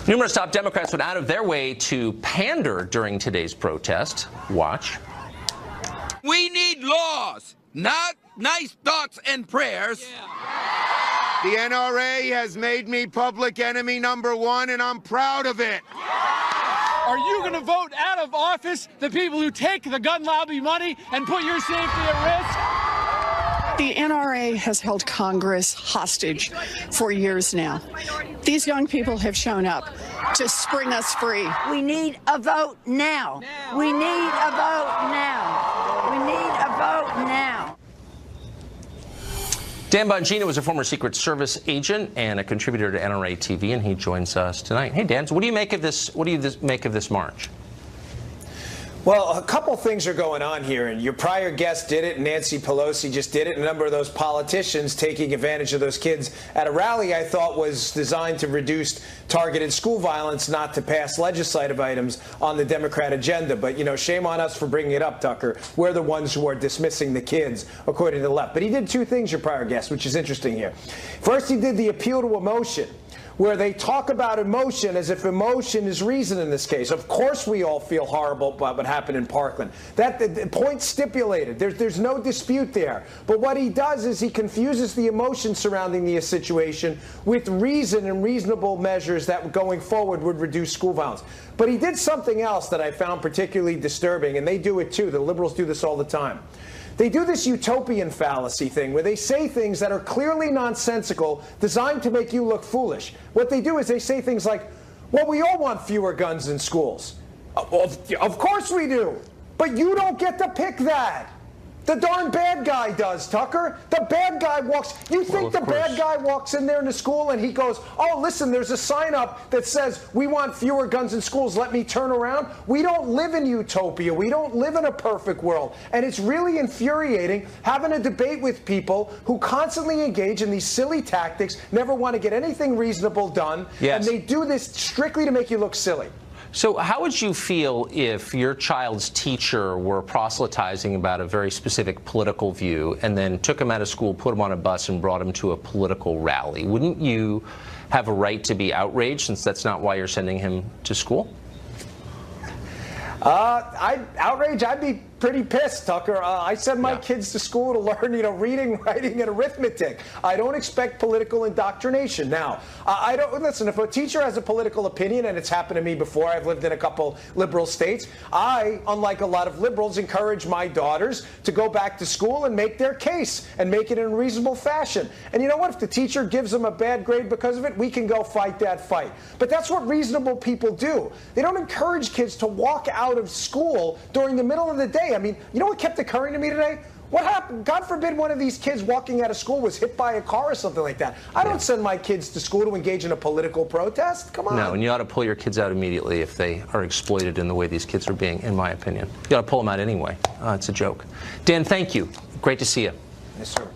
Numerous top Democrats went out of their way to pander during today's protest. Watch. We need laws, not nice thoughts and prayers. The NRA has made me public enemy #1, and I'm proud of it. Are you going to vote out of office the people who take the gun lobby money and put your safety at risk? The NRA has held Congress hostage for years now. These young people have shown up to spring us free. We need a vote now. We need a vote now. We need a vote now. Dan Bongino is a former Secret Service agent and a contributor to NRA TV, and he joins us tonight. Hey, Dan, so what do you make of this? What do you make of this march? Well, a couple things are going on here, and your prior guest did it, and Nancy Pelosi just did it. A number of those politicians taking advantage of those kids at a rally I thought was designed to reduce targeted school violence, not to pass legislative items on the Democrat agenda. But, you know, shame on us for bringing it up, Tucker. We're the ones who are dismissing the kids, according to the left. But he did two things, your prior guest, which is interesting here. First, he did the appeal to emotion, where they talk about emotion as if emotion is reason in this case. Of course we all feel horrible about what happened in Parkland. That the point stipulated. There's no dispute there. But what he does is he confuses the emotion surrounding the situation with reason and reasonable measures that going forward would reduce school violence. But he did something else that I found particularly disturbing, and they do it too. The liberals do this all the time. They do this utopian fallacy thing where they say things that are clearly nonsensical, designed to make you look foolish. What they do is they say things like, well, we all want fewer guns in schools. Of course we do. But you don't get to pick that. The darn bad guy does, Tucker. The bad guy walks. You think the bad guy walks in there in the school and he goes, oh, listen, there's a sign up that says we want fewer guns in schools. Let me turn around. We don't live in utopia. We don't live in a perfect world. And it's really infuriating having a debate with people who constantly engage in these silly tactics, never want to get anything reasonable done. Yes. And they do this strictly to make you look silly. So how would you feel if your child's teacher were proselytizing about a very specific political view and then took him out of school, put him on a bus, and brought him to a political rally? Wouldn't you have a right to be outraged, since that's not why you're sending him to school? I'd be pretty pissed, Tucker. I send my kids to school to learn, reading, writing, and arithmetic. I don't expect political indoctrination. Now, I don't listen. If a teacher has a political opinion, and it's happened to me before, I've lived in a couple liberal states. I, unlike a lot of liberals, encourage my daughters to go back to school and make their case and make it in a reasonable fashion. And you know what? If the teacher gives them a bad grade because of it, we can go fight that fight. But that's what reasonable people do. They don't encourage kids to walk out of school during the middle of the day. I mean, you know what kept occurring to me today? What happened? God forbid one of these kids walking out of school was hit by a car or something like that. I don't send my kids to school to engage in a political protest. Come on. No, and you ought to pull your kids out immediately if they are exploited in the way these kids are being, in my opinion. You ought to pull them out anyway. It's a joke. Dan, thank you. Great to see you. Yes, sir.